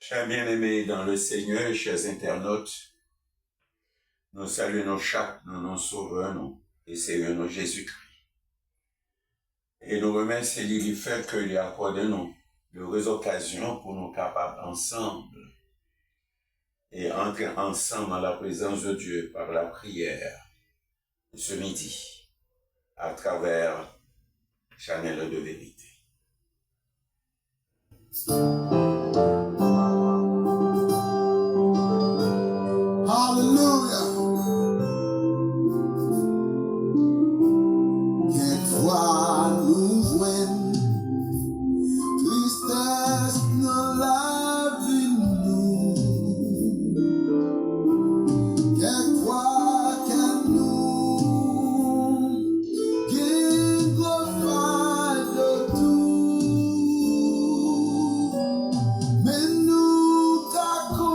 Chers bien-aimés dans le Seigneur, chers internautes, nous saluons chaque nos sauveurs, et Seigneur, nous Jésus-Christ. Et nous remercions du fait qu'il a accordé nous d'heureuses occasions pour nous capables ensemble et entrer ensemble dans la présence de Dieu par la prière ce midi à travers Channel de vérité. Hallelujah. Quelquefois nous jouons, tristesse dans la vie nous. Quelquefois que nous guérissons de tout, mais nous t'accompagnons,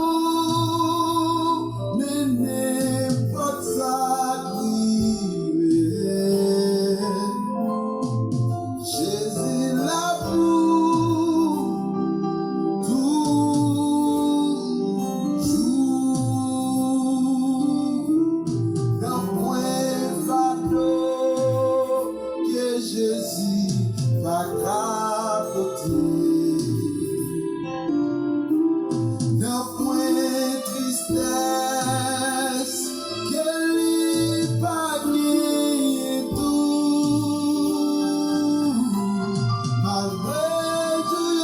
mais n'importe ça qui est. Jésus l'amour, toujours, d'un point fardeau que Jésus va capoter. D'un point tristesse qu'elle pas gagné tout. Malgré tout,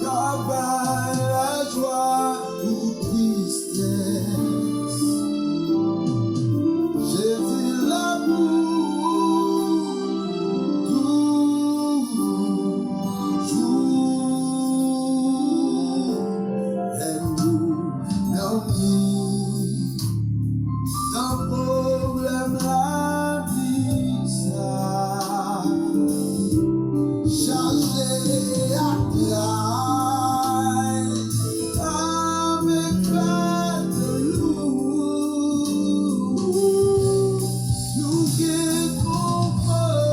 travail, la joie ou tristesse. Jésus l'amour, toujours. Aime-nous, non mis, sans problème la vie, ça. Chargé à taille, avec pas de lourd. Nous qui comprenons,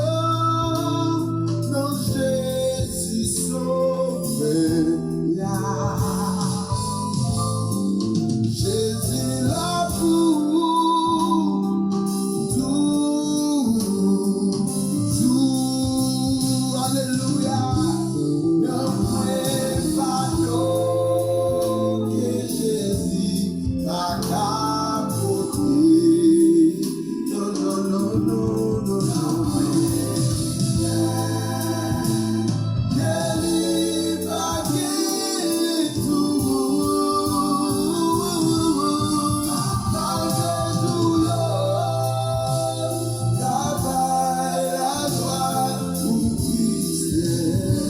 non Jésus sauvé là. Jésus l'amour, toujours, alléluia. Ne fais pas d'eau que Jésus t'a capoté. Non, non, non, non, non, non. Qu'elle va gagner tout. Malgré tout, travail, la joie ou tristesse.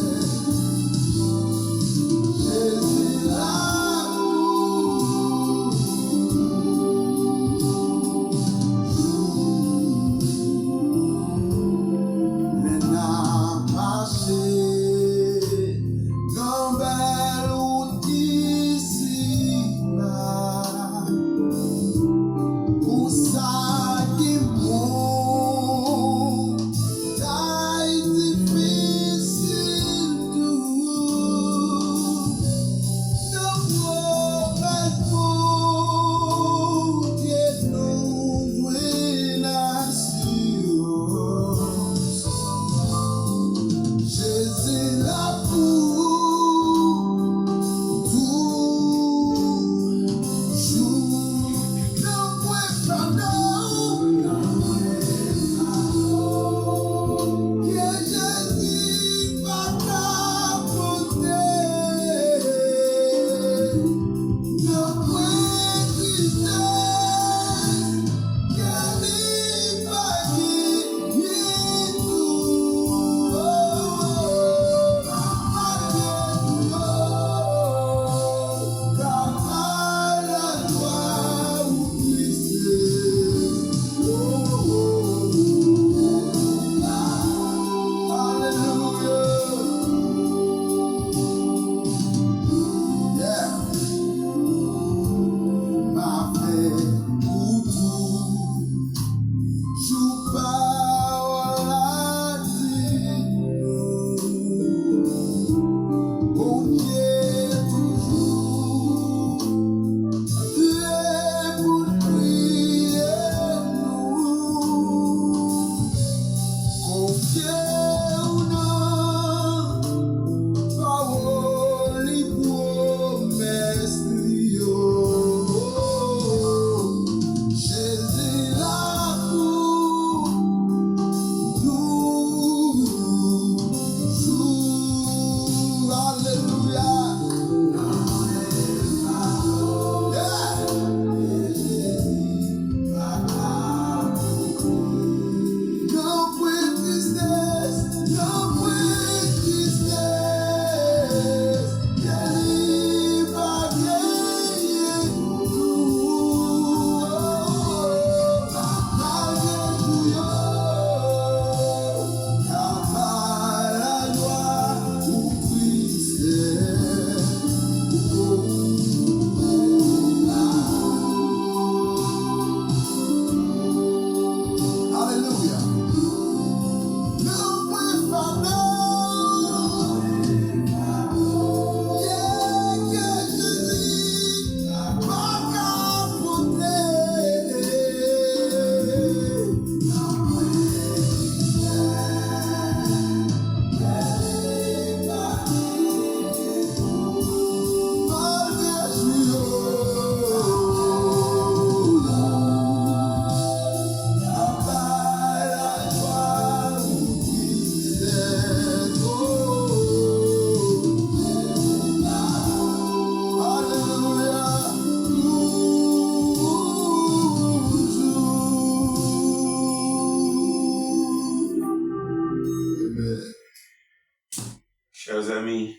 Chers amis,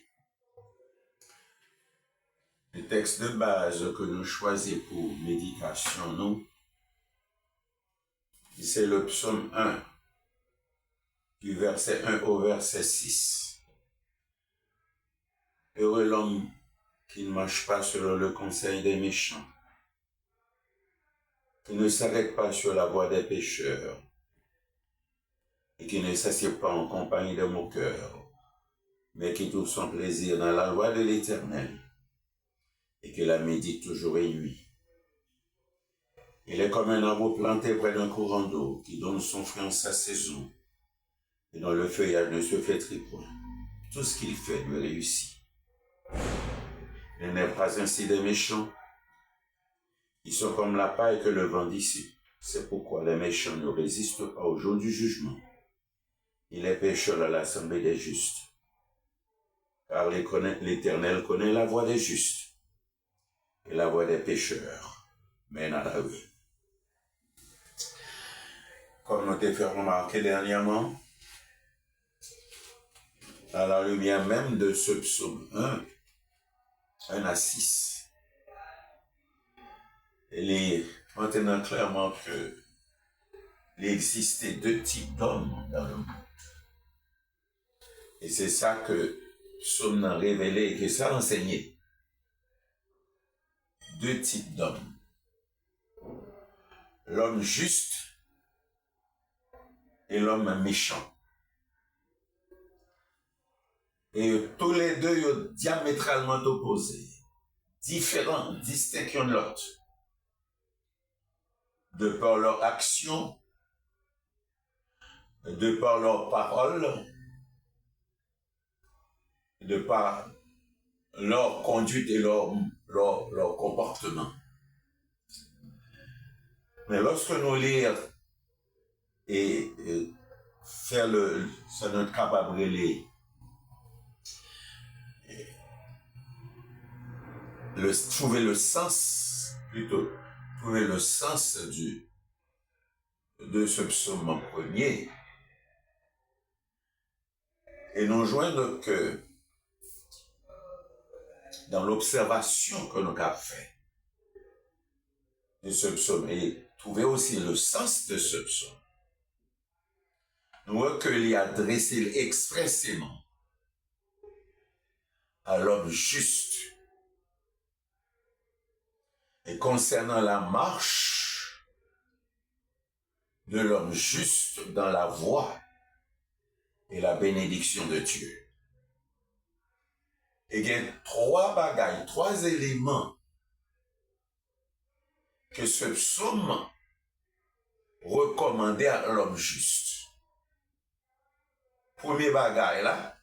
le texte de base que nous choisissons pour méditation, nous, c'est le psaume 1, du verset 1 au verset 6. Heureux l'homme qui ne marche pas selon le conseil des méchants, qui ne s'arrête pas sur la voie des pécheurs, et qui ne s'assied pas en compagnie de moqueurs, mais qui trouve son plaisir dans la loi de l'Éternel, et qui la médite toujours et nuit. Il est comme un arbre planté près d'un courant d'eau, qui donne son fruit en sa saison, et dont le feuillage ne se flétrit point. Tout ce qu'il fait lui réussit. Il n'est pas ainsi des méchants. Ils sont comme la paille que le vent dissipe. C'est pourquoi les méchants ne résistent pas au jour du jugement. Il est pécheur à l'assemblée des justes. Car l'Éternel connaît la voie des justes, et la voie des pécheurs mène à la ruine. Comme nous t'ai fait remarquer dernièrement, à la lumière même de ce psaume 1 à 6, il est maintenant clairement qu'il existait deux types d'hommes dans le monde. Et c'est ça que le psaume a révélé et que ça a enseigné. Deux types d'hommes. L'homme juste et l'homme méchant. Et tous les deux sont diamétralement opposés, différents, distincts l'un de l'autre, de par leur action, de par leurs paroles, de par leur conduite et leur comportement. Mais lorsque nous lisons et faire ça notre capable de lire, trouver le sens de ce psaume premier, et nous joindre que dans l'observation que nous avons fait de ce psaume et trouver aussi le sens de ce psaume, nous voyons qu'il est adressé expressément à l'homme juste. Et concernant la marche de l'homme juste dans la voie et la bénédiction de Dieu. Et il y a trois éléments que ce psaume recommandait à l'homme juste. Premier bagaille là,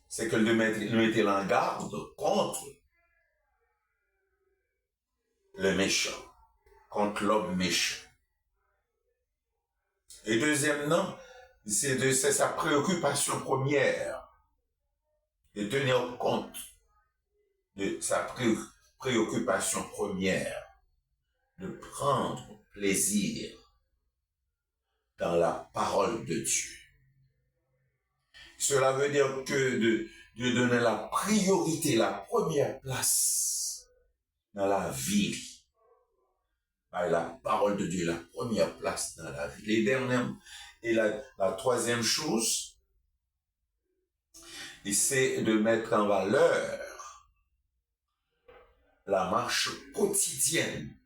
c'est que nous mettait en garde contre le méchant, contre l'homme méchant. Et deuxièmement, c'est sa préoccupation première, de tenir compte de sa préoccupation première, de prendre plaisir dans la parole de Dieu. Cela veut dire que de donner la priorité, la première place dans la vie. La parole de Dieu, la première place dans la vie. Les dernières, et la troisième chose, c'est de mettre en valeur la marche quotidienne.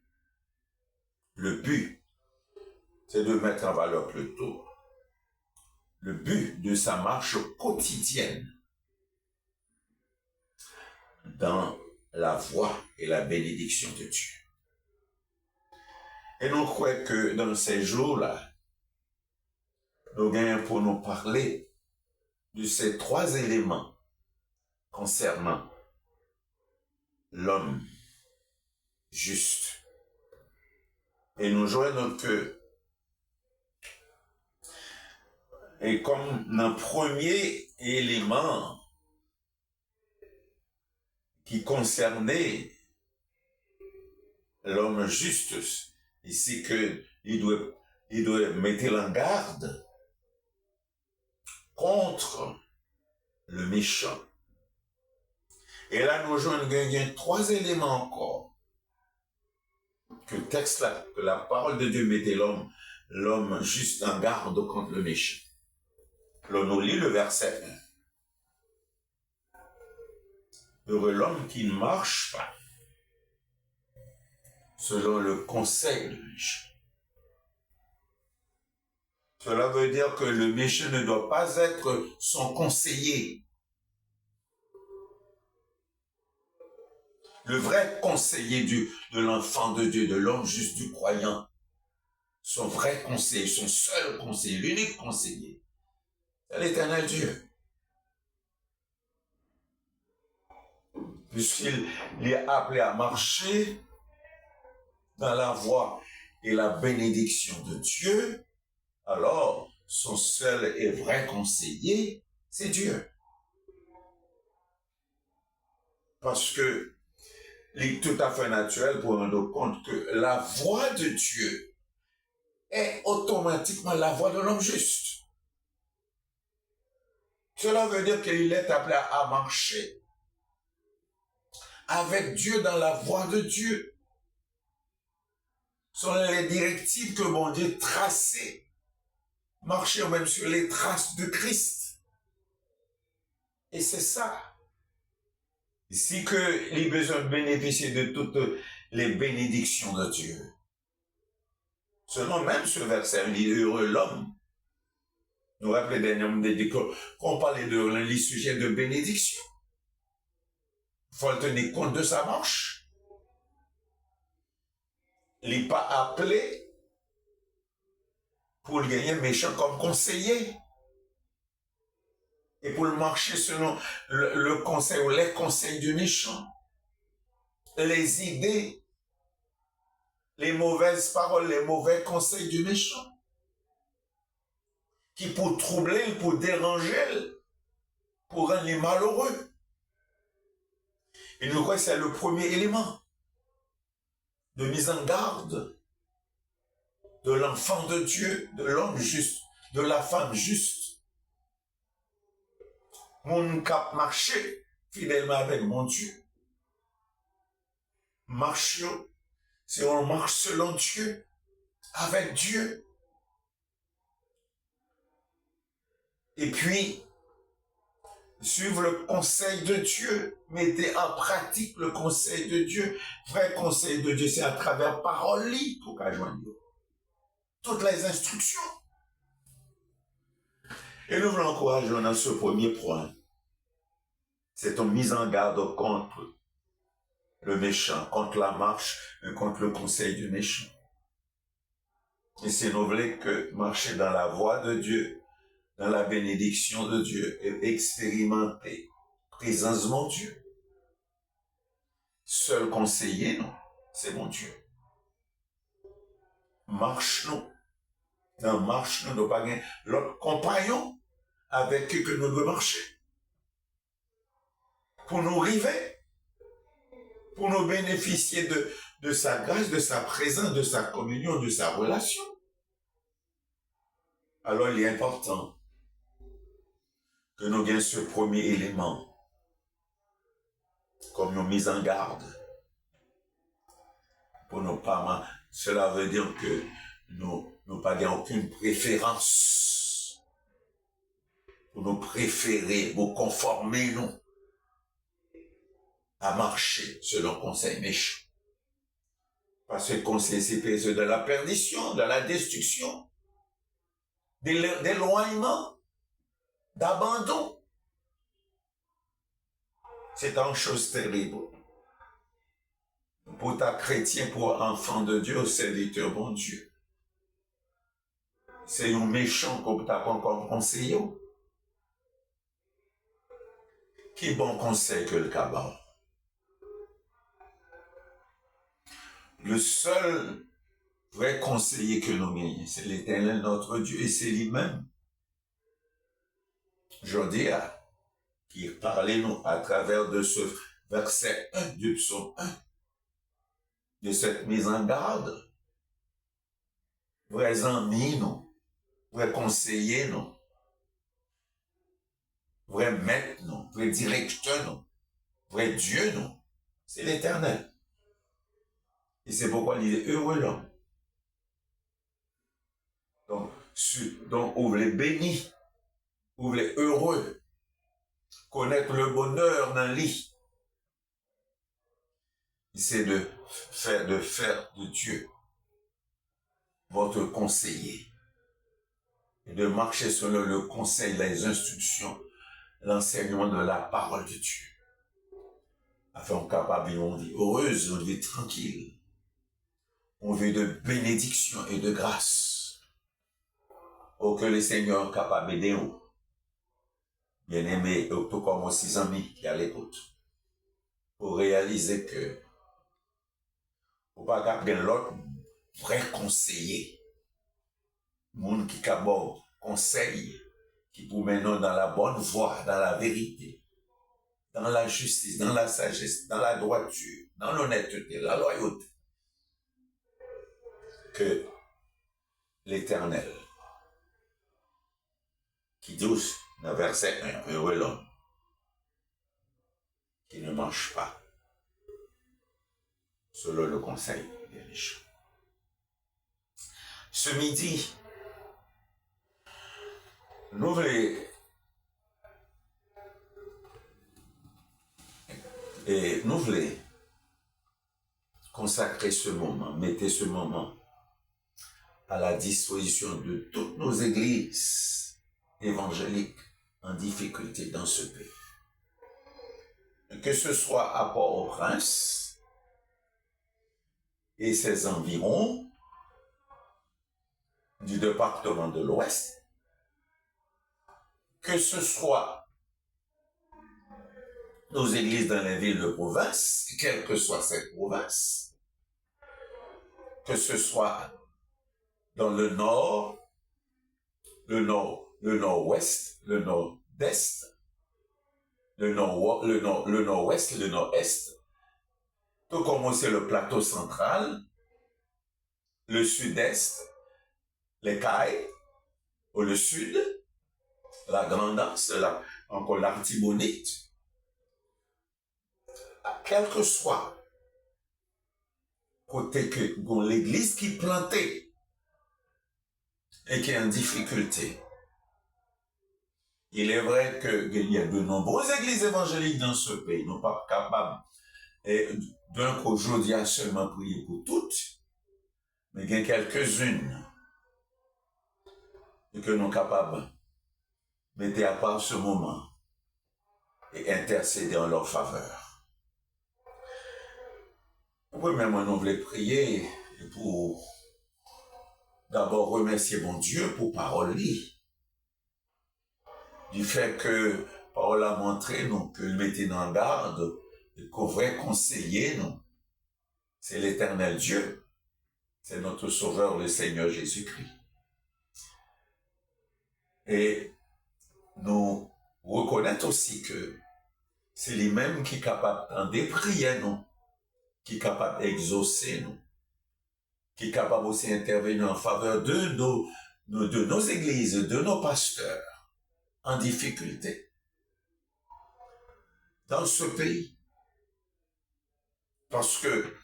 Le but, c'est de mettre en valeur plutôt le but de sa marche quotidienne dans la voie et la bénédiction de Dieu. Et nous croyons que dans ces jours-là, nous gagnons pour nous parler de ces trois éléments concernant l'homme juste. Et nous joignons que, et comme un premier élément qui concernait l'homme juste, ici que il doit mettre en garde contre le méchant. Et là, nous jouons trois éléments encore. Que le texte là, que la parole de Dieu mettait l'homme juste en garde contre le méchant. Là, nous lit le verset 1. Heureux l'homme qui ne marche pas selon le conseil du méchant. Cela veut dire que le méchant ne doit pas être son conseiller. Le vrai conseiller de l'enfant de Dieu, de l'homme juste du croyant, son vrai conseiller, son seul conseiller, l'unique conseiller, c'est l'Éternel Dieu. Puisqu'il est appelé à marcher dans la voie et la bénédiction de Dieu, alors son seul et vrai conseiller, c'est Dieu. Parce que il est tout à fait naturel pour rendre compte que la voie de Dieu est automatiquement la voie de l'homme juste. Cela veut dire qu'il est appelé à marcher avec Dieu dans la voie de Dieu. Ce sont les directives que mon Dieu traçait. Marcher même sur les traces de Christ. Et c'est ça. Ici qu'il a besoin de bénéficier de toutes les bénédictions de Dieu. Selon même ce verset, il dit heureux l'homme. Nous rappelons dernièrement qu'on parlait de les sujets de bénédiction. Il faut tenir compte de sa marche. Il n'est pas appelé pour gagner méchant comme conseiller. Et pour marcher selon le conseil ou les conseils du méchant. Les idées, les mauvaises paroles, les mauvais conseils du méchant. Qui pour troubler, pour déranger, pour rendre les malheureux. Et nous croyons que c'est le premier élément de mise en garde de l'enfant de Dieu, de l'homme juste, de la femme juste. Mon cap marcher fidèlement avec mon Dieu. Marchions, si on marche selon Dieu, avec Dieu. Et puis, suivre le conseil de Dieu, mettez en pratique le conseil de Dieu. Vrai conseil de Dieu, c'est à travers parole libre pour qu'à joindre toutes les instructions. Et nous voulons encourager dans ce premier point. C'est une mise en garde contre le méchant, contre la marche, et contre le conseil du méchant. Et c'est nous voulons que marcher dans la voie de Dieu, dans la bénédiction de Dieu, et expérimenter présence de mon Dieu. Seul conseiller, non, c'est mon Dieu. Marche-nous. Dans marche-nous, nous pas l'autre compagnon avec qui que nous devons marcher. Pour nous river, pour nous bénéficier de sa grâce, de sa présence, de sa communion, de sa relation. Alors il est important que nous ayons ce premier élément comme une mise en garde pour nos parents. Cela veut dire que nous n'avons aucune préférence pour nous préférer, nous conformer, nous, à marcher selon conseil méchant. Parce que le conseil, c'est de la perdition, de la destruction, d'éloignement, d'abandon. C'est une chose terrible. Pour ta chrétien, pour enfant de Dieu, serviteur bon Dieu. C'est un méchant comme t'as pas comme conseiller. Qui bon conseil que le cabal? Le seul vrai conseiller que nous gagnons, c'est l'Éternel notre Dieu et c'est lui-même. Je dis qui parlait nous à travers de ce verset 1 du psaume 1, de cette mise en garde. Vrais amis, nous, vrais conseillers, nous. vrai maître, non, vrai directeur, non, vrai Dieu, non, c'est l'Éternel. Et c'est pourquoi il est heureux l'homme. Donc, ouvre les bénis, ouvre les heureux, connaître le bonheur d'un lit. C'est de faire de Dieu votre conseiller et de marcher selon le conseil, les instructions, l'enseignement de la parole de Dieu, afin qu'on capable vivre une vie heureuse, une vie tranquille, une vie de bénédiction et de grâce, pour que le Seigneur est capable d'aider nous, bien-aimés, tout comme aux 6 amis qui à l'écoute, pour réaliser que faut pas garder l'autre vrai conseiller, monde qui capable conseil, qui vous mène dans la bonne voie, dans la vérité, dans la justice, dans la sagesse, dans la droiture, dans l'honnêteté, la loyauté, que l'Éternel, qui dit dans verset 1, heureux l'homme, qui ne marche pas selon le conseil des riches. Ce midi, nous voulons consacrer ce moment, mettez ce moment à la disposition de toutes nos églises évangéliques en difficulté dans ce pays. Que ce soit à Port-au-Prince et ses environs du département de l'Ouest, que ce soit nos églises dans les villes de province, quelle que soit cette province, que ce soit dans le nord, le nord-ouest, le nord-est, le nord-ouest, le nord-est, tout comme c'est le plateau central, le sud-est, les Cailles, ou le sud, la Grand'Anse, encore l'Artibonite, quel que soit côté que l'église qui est plantée et qui est en difficulté. Il est vrai qu'il y a de nombreuses églises évangéliques dans ce pays. Nous ne sommes pas capables d'un qu'aujourd'hui à seulement prier pour toutes, mais il y a quelques-unes que nous sommes capables de mettre à part ce moment et intercéder en leur faveur. Premièrement, nous voulons prier pour d'abord remercier mon Dieu pour parole du fait que parole a montré nous que le mettait en garde et qu'au vrai conseiller nous c'est l'Éternel Dieu, c'est notre Sauveur le Seigneur Jésus-Christ. Et nous reconnaître aussi que c'est lui-même qui est capable d'entendre prier nous, qui est capable d'exaucer nous, qui est capable aussi d'intervenir en faveur de nos églises, de nos pasteurs en difficulté dans ce pays. Parce que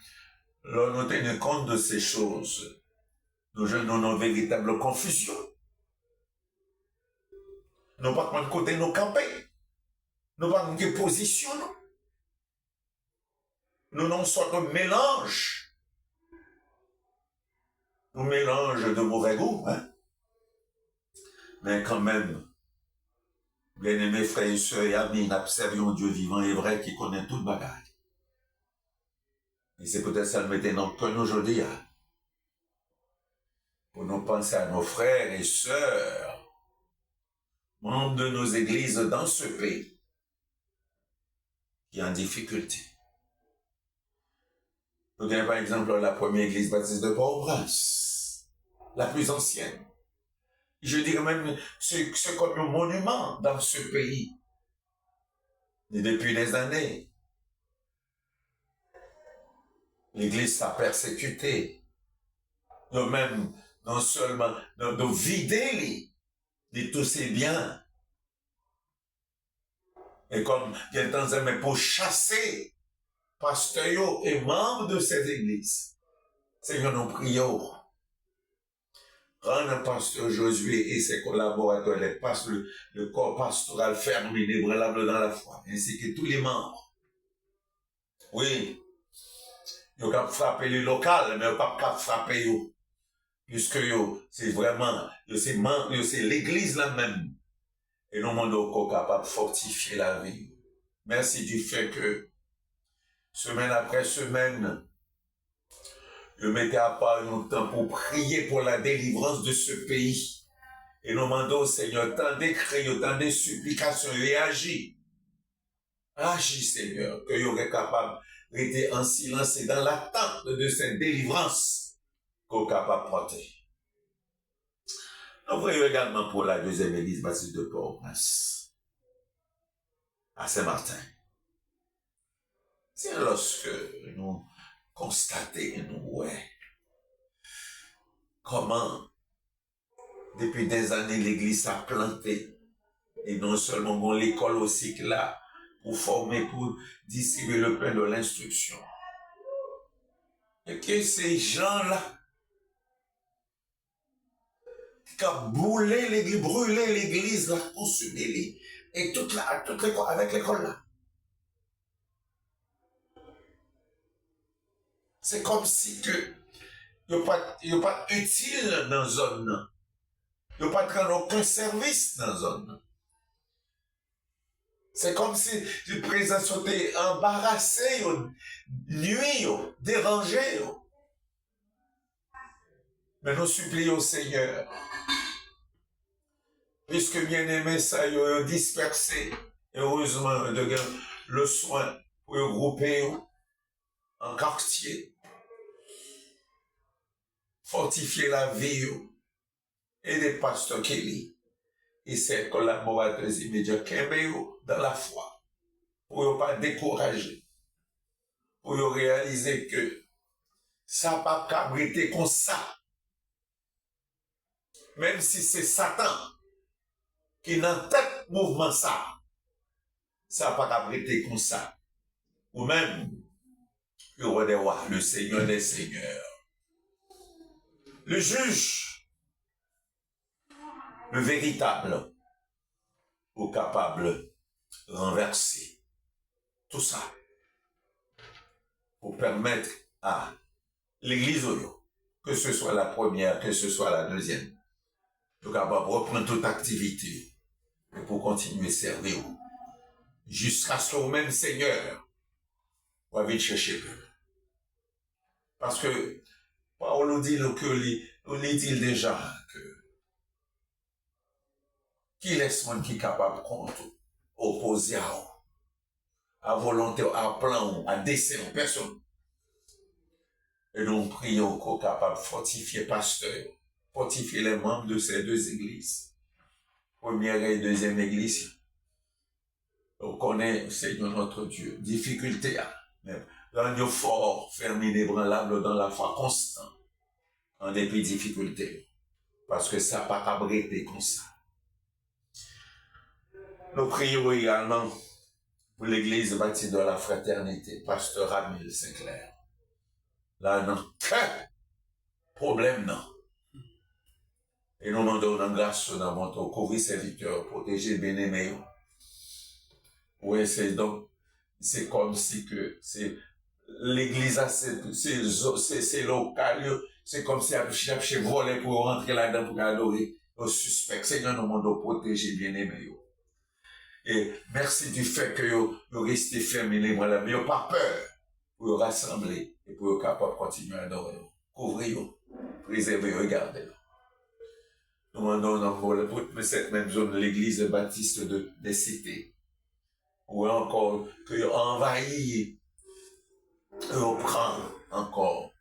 l'on nous tient compte de ces choses, nous jeunes avons une véritable confusion. Nous pas de côté nos camper, nous pas de position, nous n'en sorte de mélange. Nous mélange de mauvais goût, hein. Mais quand même, bien-aimés frères et sœurs et amis, nous observons Dieu vivant et vrai qui connaît toute bagaille. Et c'est peut-être ça le mettait dans le cœur aujourd'hui, hein. Pour nous penser à nos frères et sœurs, membres de nos églises dans ce pays, qui est en difficulté. Nous avons par exemple la première église baptiste de Port-au-Prince, la plus ancienne. Je dirais même, c'est comme un monument dans ce pays. Et depuis des années, l'église s'est persécutée. De même, non seulement de vider de tous ses biens, Et comme il y a temps, mais pour chasser pasteurs et membres de ces églises, Seigneur, nous prions. Rends le pasteur Josué et ses collaborateurs, le corps pastoral ferme, inébranlable dans la foi, ainsi que tous les membres. Oui, ils ont frappé le local, mais ils n'ont pas frappé eux. Puisque c'est vraiment, c'est l'église là-même. Et nous sommes capables de fortifier la vie. Merci du fait que, semaine après semaine, je mettais à part un temps pour prier pour la délivrance de ce pays. Et nous demandons au Seigneur tant de cris, tant de supplications, et agis. Agis, Seigneur, que vous serez capable de rester en silence et dans l'attente de cette délivrance qu'on est capable de porter. Nous prions également pour la deuxième église baptiste de Port-au-Prince, à Saint-Martin. C'est lorsque nous constatons, comment, depuis des années, l'église a planté, et non seulement l'école aussi que là, pour former, pour distribuer le pain de l'instruction. Et que ces gens-là, qui ont brûlé l'église, là, consumé, et toute l'école, avec l'école là. C'est comme si que, il n'y a pas utile dans la zone. Il n'y a pas de aucun service dans la zone. C'est comme si le président était embarrassé, nuit, dérangé. Mais nous supplions au Seigneur, puisque bien aimé ça, ils ont dispersé, heureusement, le soin pour regrouper en quartier, fortifier la vie, et des pasteurs Kelly, et ses collaborateurs immédiats, dans la foi, pour ne pas décourager, pour réaliser que ça n'a pas cabrité comme ça. Même si c'est Satan qui n'a tête mouvement ça n'a pas cabrité comme ça. Ou même, le roi des rois, le Seigneur des seigneurs, le juge, le véritable, ou capable de renverser tout ça pour permettre à l'église, que ce soit la première, que ce soit la deuxième, de capable de reprendre toute activité et pour continuer à servir jusqu'à ce que même Seigneur va vite chercher peu. Parce que Paul nous dit dit déjà que qui laisse monde qui est capable de contre opposer à volonté, à plan, à dessein, personne. Et nous prions qu'on soit capable de fortifier pasteur, fortifier les membres de ces deux églises. Première et deuxième église. On connaît, Seigneur notre Dieu, difficulté, même. Rendre fort, ferme, inébranlable dans la foi constant, en dépit de difficultés. Parce que ça n'a pas abrité comme ça. Nous prions également pour l'église bâtie de la fraternité, pasteur Amil Sinclair. Là, non, problème, non. Et nous demandons une grâce dans notre couvrir serviteur, protéger, bien-aimé. Oui, c'est donc, c'est comme si que c'est l'église, c'est local, c'est comme si j'ai volé pour rentrer là-dedans pour adorer nos suspects. Seigneur, nous demandons protéger, bien-aimé. Et merci du fait que vous restez fermés, mais vous n'avez pas peur pour vous rassembler et pour être capable de continuer à adorer. Couvrez-vous, préservez-vous, regardez-vous. Nous demandons dans cette même zone l'église baptiste des cités. Ou encore que vous envahissez, vous prenez encore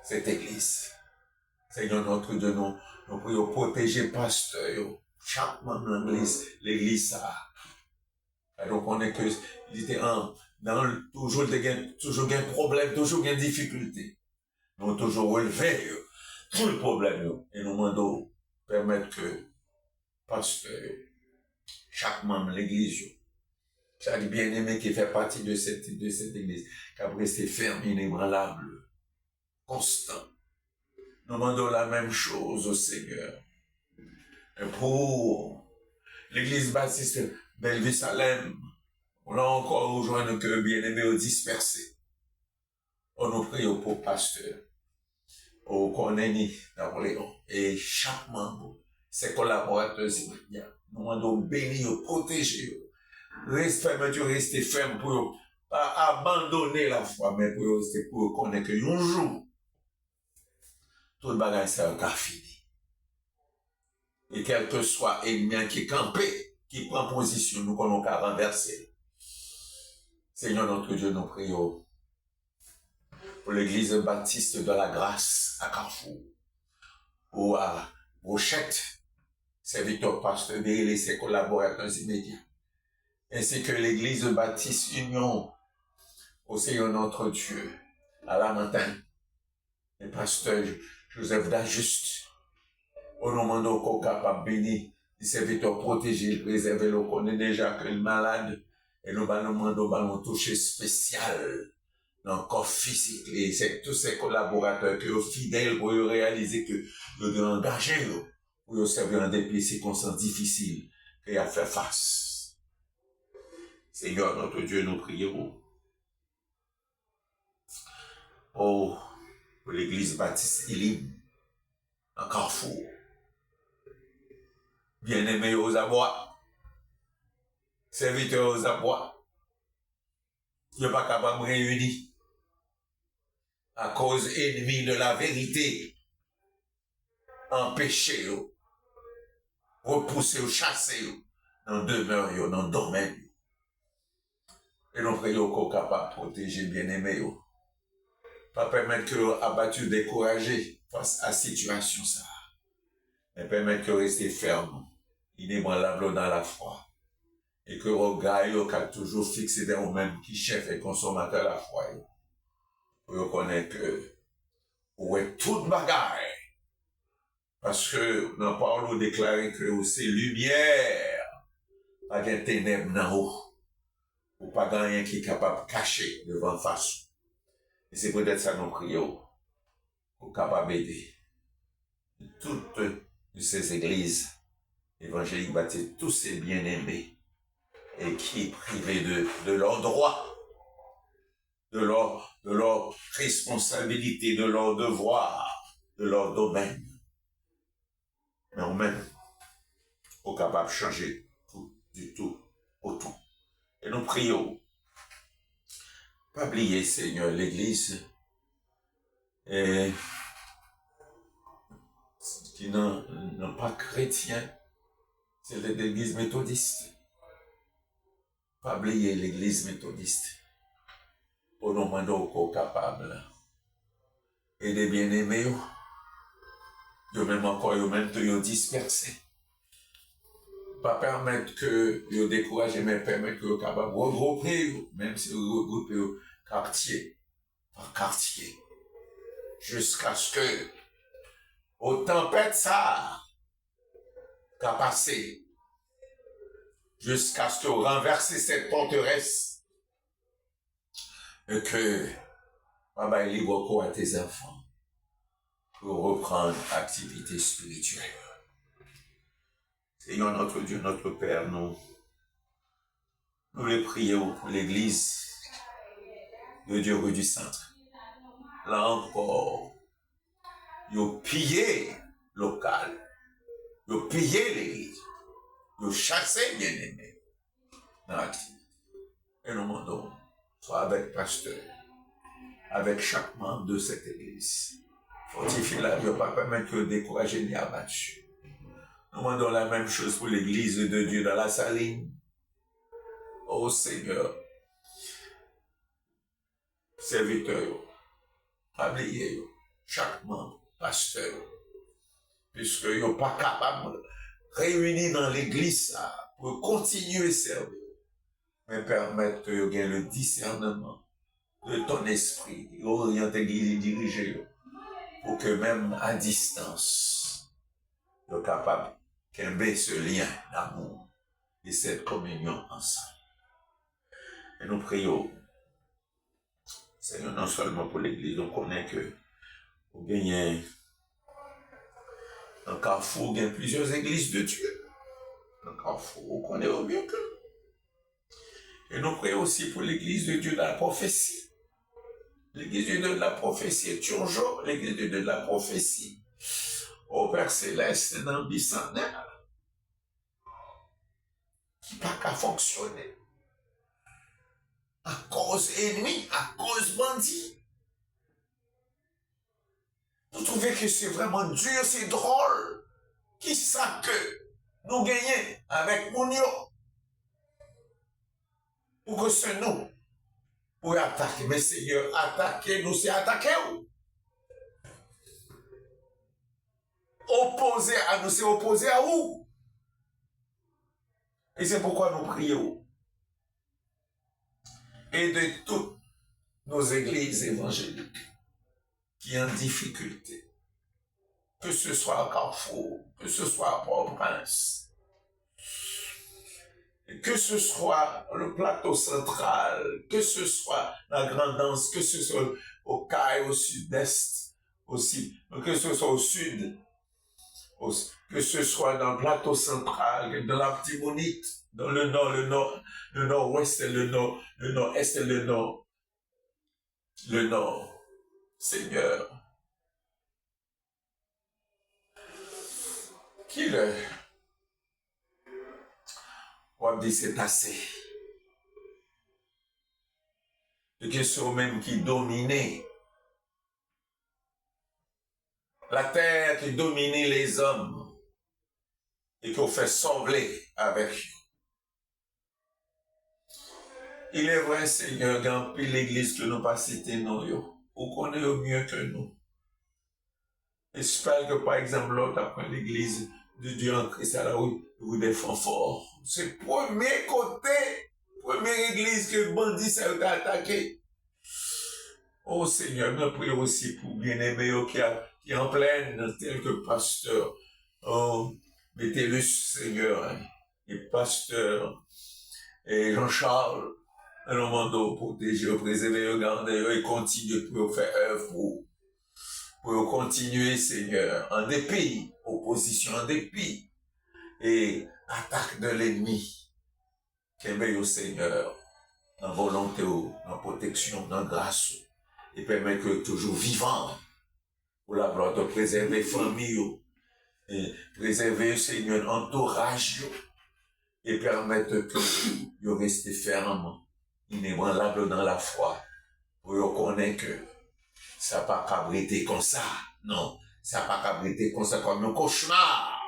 cette église. Seigneur notre Dieu, nous prions protéger pasteur, chaque membre de l'église ça. Et donc on est que il était toujours un problème, toujours une difficulté. Nous toujours relever tout le problème et nous demandons permettre que pasteur, chaque membre de l'église Chaque bien-aimé qui fait partie de cette église, qui a resté ferme, inébranlable, constant. Nous demandons la même chose au Seigneur. Et pour l'église baptiste Bellevue Salem, on a encore rejoint nos cœurs bien-aimés dispersés. On nous prie pour pasteur, au Cornélie, Napoléon, et chaque membre, ses collaborateurs immédiats. Nous demandons bénir, protéger, rester ferme pour pas abandonner la foi, mais pour connaître qu'un jour, tout le bagage sera fini. Et quel que soit l'ennemi qui est campé, qui prend position, nous connaissons qu'à renverser. Seigneur notre Dieu, nous prions pour l'église baptiste de la grâce à Carrefour, ou à Rochette, serviteur pasteur et ses collaborateurs immédiats, ainsi que l'église baptiste Union, au Seigneur notre Dieu, à la montagne, le pasteur Joseph Dajuste, au nom de qu'on capable de bénir, les serviteurs protégés, préserver, le connaît déjà que le malade, et nous allons demander toucher spécial dans le corps physique, et c'est tous ces collaborateurs qui sont fidèles pour réaliser que nous devons engager pour servir dans des circonstances difficiles qu'il y a à faire face. Seigneur notre Dieu, nous prions. Oh, pour l'église baptiste Elim, en Carrefour. Bien-aimés aux abois, serviteurs aux abois, il n'est pas capable de réunir à cause ennemie de la vérité, empêcher, repousser, chasser dans demeure, dans le domaine. Et nous prions qu'on soit capable de protéger bien-aimés. Pas permettre que abattu, découragé face à la situation, ça. Mais permettre que rester ferme, inébranlable dans la foi. Et que regard, qui a toujours fixé dans vous-même, qui chef et consommateur de la foi. Pour reconnaître que, où est toute bagarre. Parce que, dans la parole, on déclare que c'est lumière, pas de ténèbres dans haut. Ou pas rien qui est capable de cacher devant face. Et c'est peut-être ça nous prions, pour capable d'aider toutes ces églises évangéliques baptistes, tous ces bien-aimés, et qui est privé de leurs droits, de leur responsabilité, de leur devoir, de leur domaine. Mais on même, au capable de changer tout, du tout, au tout. Et nous prions. Pas oublier, Seigneur, l'église, et qui n'est pas chrétien, c'est l'église méthodiste. Pas oublier l'église méthodiste. Au nom de capable. Et des bien-aimés, yo même encore, yo même te disperser. Pas permettre que yo découragé, mais permettre que yo capable de regrouper, même si vous regroupez quartier par quartier. Jusqu'à ce que, aux tempêtes ça, qu'a passé, jusqu'à ce que renverser cette forteresse, et que, Papa est libre à tes enfants, pour reprendre activité spirituelle. Seigneur notre Dieu, notre Père, nous les prions pour l'église de Dieu rue du Centre. Là encore, ils ont pillé local, ils ont pillé l'église, ils ont chassé bien-aimés dans l'activité. Et nous demandons, soit avec pasteur, avec chaque membre de cette église, fortifie la vie, pas permettre que décourager ni abattu. Nous demandons la même chose pour l'église de Dieu dans la Saline. Oh Seigneur, serviteur, oubliez chaque membre, pasteur, puisque ils sont pas capables de réunir dans l'église ça, pour continuer à servir, mais permettre que vous ayez le discernement de ton esprit, orienter, diriger, pour que même à distance, vous soyez capable d'aimer ce lien d'amour et cette communion ensemble. Et nous prions, Seigneur, non seulement pour l'Église, on connaît que vous gagnez un carrefour, il y a plusieurs églises de Dieu. Un carrefour, on connaît au mieux que nous. Et nous prions aussi pour l'Église de Dieu de la prophétie. L'Église de Dieu de la prophétie est toujours l'Église de Dieu de la prophétie. Au Père Céleste, dans le bicentenaire, qui n'a pas qu'à fonctionner. À cause ennemi, à cause bandit. Vous trouvez que c'est vraiment dur, c'est drôle. Qui ça que nous gagnons avec Mounio? Pour que c'est nous, pour attaquer. Mais Seigneur, attaquer nous, c'est attaquer où? Opposer à nous, c'est opposer à où? Et c'est pourquoi nous prions. Et de toutes nos églises évangéliques qui sont en difficulté, que ce soit à Carrefour, que ce soit à Port-au-Prince, que ce soit le plateau central, que ce soit la Grand'Anse, que ce soit au Caille, au sud-est aussi, que ce soit au sud, que ce soit dans le plateau central, dans la Tibonite, dans le nord, le nord-ouest et le nord-est et le nord, Seigneur, qu'il on dit c'est assez. Et que c'est eux-mêmes qui dominaient la terre, qui dominait les hommes et qu'on fait sembler avec eux. Il est vrai, Seigneur, quand puis l'église que nous pas cité nous, ou connaît mieux que nous. J'espère que, par exemple, l'autre après l'église de Dieu en Christ, à la où vous défend fort. C'est le premier côté, première église que le bandit s'est attaqué. Oh Seigneur, nous prions aussi pour bien-aimé qui est en pleine, tel que pasteur. Oh, mettez-le, Seigneur, et pasteur, et Jean-Charles, un moment d'eau, protéger, préserver, garder, et continuer pour faire œuvre pour continuer, Seigneur, en dépit, opposition en dépit, et attaque de l'ennemi. Qu'aimez au Seigneur, dans volonté, dans protection, dans grâce, et permet que toujours vivant, pour la gloire de préserver famille, et préserver, Seigneur, entourage, et permettre que vous restez ferme, inébranlable dans la foi, pour vous connaître que ça n'a pas qu'abriter comme ça, non, ça n'a pas qu'abriter comme ça, comme un cauchemar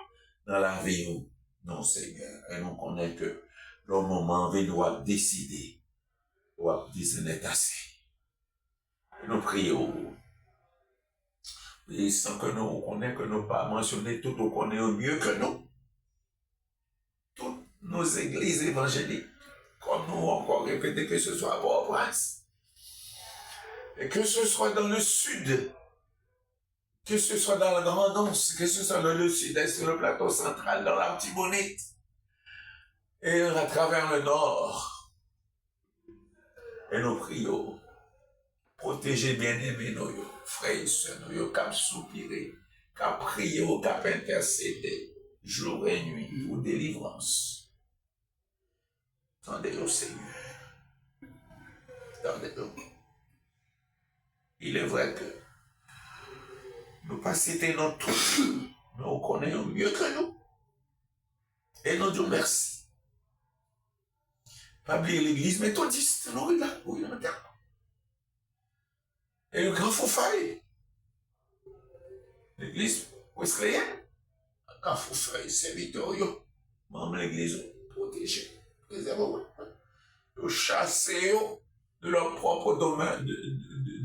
dans la vie, non, Seigneur, et nous connaissons que le moment venu doit décider, doit dire ce n'est assez. Et nous prions, et sans que nous connaissions, que nous pas mentionner tout, on connaît mieux que nous. Toutes nos églises évangéliques, comme nous encore répété, que ce soit à Port-au-Prince, et que ce soit dans le sud, que ce soit dans la Grand'Anse, que ce soit dans le sud-est, sur le plateau central, dans la Tibonite, et à travers le nord. Et nous prions, protégez bien-aimés nos frères et sœurs, nous cap soupirer, cap prier, cap intercéder, jour et nuit, pour délivrance. Tendez-le, Seigneur. Tendez-le. Il est vrai que nous pas citer notre truc, mais on connaît mieux que nous. Et nous disons merci. Pas oublier l'église méthodiste, non, là, oui, on a. Et le grand Foufaï, l'église wesleyenne, le grand Foufaï, serviteur, membre de l'église, protégé, préservé, chasser de leur propre domaine,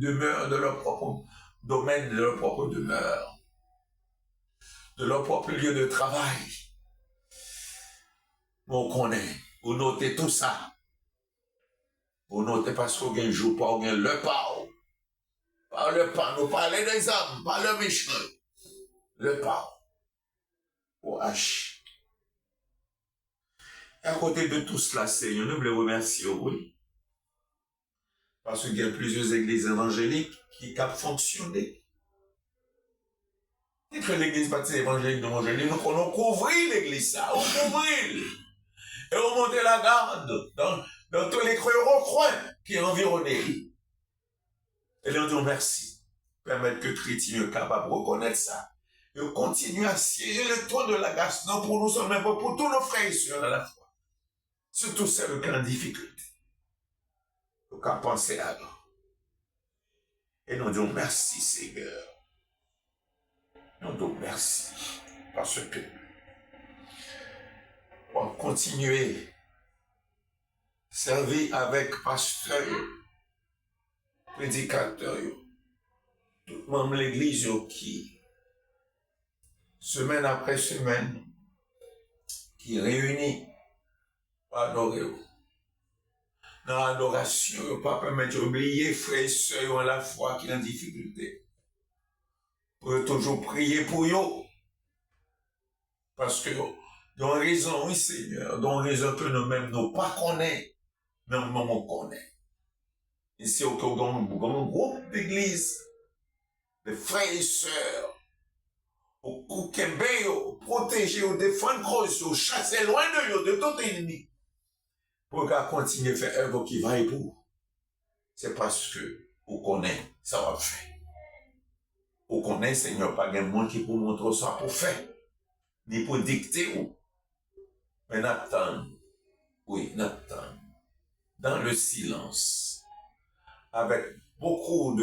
demeure, de leur propre domaine, de leur propre demeure, de leur propre lieu de travail. On connaît, vous notez tout ça. Vous notez parce qu'on ne joue pas, on gagne le pas. Par le pas, nous parlons des hommes, pas le méchant. Le pas. Au H. Et à côté de tout cela, Seigneur, nous voulons remercier, oui. Parce qu'il y a plusieurs églises évangéliques qui ont fonctionné. Et que l'église baptiste évangélique de Montjoly, nous allons couvrir l'église, ça, on couvrir. Et on monte la garde dans tous les recoins qui environnent. Et nous disons merci. Permettre que chrétiens soient capables de reconnaître ça. Et continuer à siéger le toit de la grâce, non pour nous seuls, mais pour tous nos frères et sœurs à la foi. Surtout ceux qui ont en difficulté. Nous avons pensé à nous. Et nous disons merci, Seigneur. Nous disons merci. Parce que on va continuer à servir avec pasteur, prédicateur, tout le monde de l'église qui, semaine après semaine, qui réunit pour adorer. Dans l'adoration, pas permettre d'oublier frères et sœurs à la foi qui ont des difficultés. Pour toujours prier pour eux. Parce que, dans raison, oui Seigneur, dans raison que nous-mêmes nous pas connaissons, mais nous on connaît. Ici, au dans un groupe d'église, de frères et sœurs, au Koukembe, protéger, au défendre, au chasser loin de eux, de tout ennemi. Pour qu'à continuer à faire œuvre qui va et pour. C'est parce que vous connaissez, ça va faire. Vous connaissez, Seigneur, pas de monde qui peut montrer ça pour faire, ni pour dicter ou. Mais n'attend, oui, n'attend, dans le silence, avec beaucoup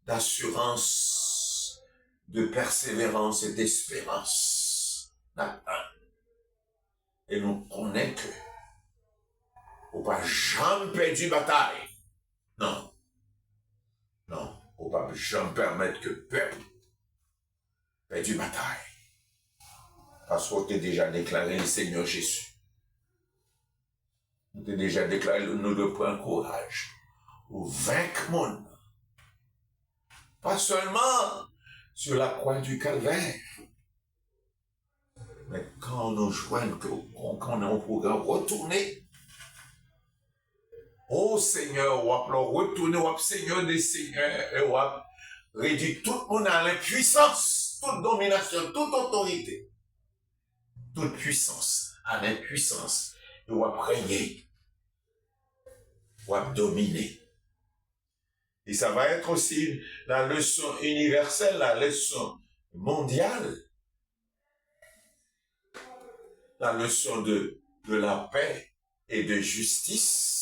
d'assurance, de persévérance et d'espérance. N'attend. Et nous connaissons que faut pas jamais perdre une bataille. Non. Non. Faut pas jamais permettre que le peuple perde une bataille. Parce qu'on t'a déjà déclaré le Seigneur Jésus. On t'a déjà déclaré nous de prendre courage. Ou vaincre le monde. Pas seulement sur la croix du calvaire. Mais quand nous joignons qu'on est en programme retourner. Oh Seigneur, ou alors retourner, ou Seigneur des Seigneurs, et ou réduire tout le monde à l'impuissance, toute domination, toute autorité, toute puissance à l'impuissance, et ou régner, ou dominer. Et ça va être aussi la leçon universelle, la leçon mondiale, la leçon de la paix et de justice,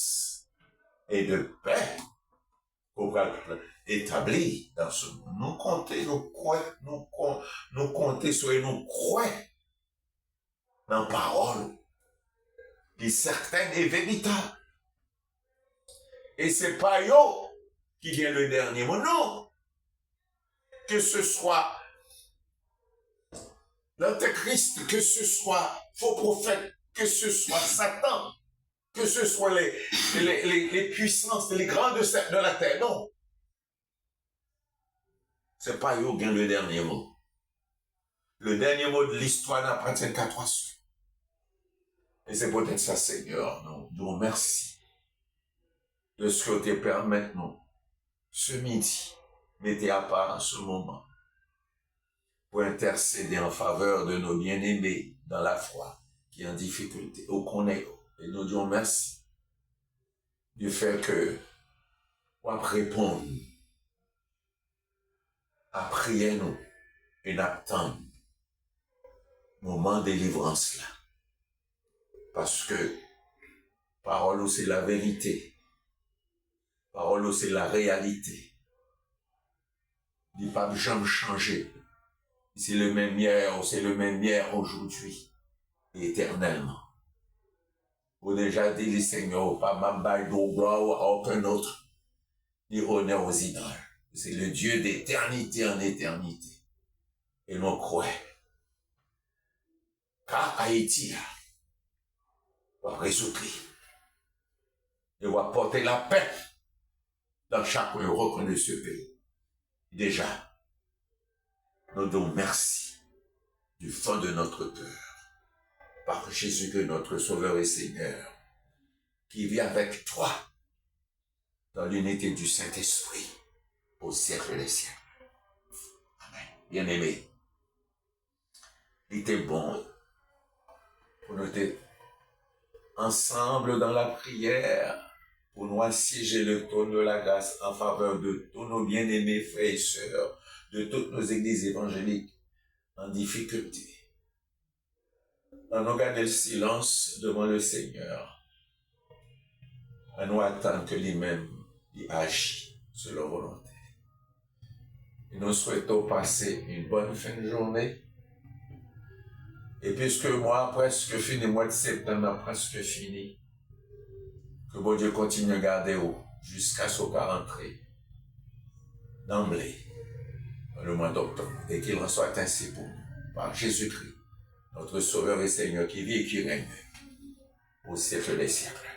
et de paix pour être établi dans ce monde. Nous compter, nous compter sur et nous croire dans la parole qui est certaine et véritable. Et c'est pas yo qui vient le dernier mot, non. Que ce soit l'Antéchrist, que ce soit faux prophète, que ce soit Satan, que ce soit les puissances, les grands de la terre, non. C'est pas eux qui ont le dernier mot. Le dernier mot de l'histoire n'appartient qu'à toi seul. Et c'est peut-être ça, Seigneur, nous remercie de ce que tu permets, nous, ce midi, mettez à part en ce moment, pour intercéder en faveur de nos bien-aimés dans la foi, qui est en difficulté, au qu'on est. Et nous disons merci du fait que on va répondre à prier nous et attendre moment de délivrance là. Parce que parole c'est la vérité. Parole c'est la réalité. Il ne peut jamais changer. C'est le même hier, c'est le même hier aujourd'hui, éternellement. Vous déjà dit le Seigneur, pas m'emballer de gloire à aucun autre, ni honneur aux idoles. C'est le Dieu d'éternité en éternité. Et nous croyons qu'à Haïti, on va résoudre. Et on va porter la paix dans chaque recoin de ce pays. Déjà, nous donnons merci du fond de notre cœur. Par Jésus que notre Sauveur et Seigneur, qui vit avec toi dans l'unité du Saint-Esprit, au siècle des siècles. Amen. Bien-aimés, il était bon pour nous être ensemble dans la prière, pour nous assiéger le trône de la grâce en faveur de tous nos bien-aimés frères et sœurs, de toutes nos églises évangéliques en difficulté. À nous garder le silence devant le Seigneur, à nous attendre que lui-même y agisse sur leur volonté. Et nous souhaitons passer une bonne fin de journée. Et puisque le mois presque fini, le mois de septembre a presque fini, que bon Dieu continue à garder haut jusqu'à ce qu'à rentrer d'emblée dans le mois d'octobre et qu'il en soit ainsi pour nous, par Jésus-Christ, notre Sauveur et Seigneur qui vit et qui règne au siècle des siècles.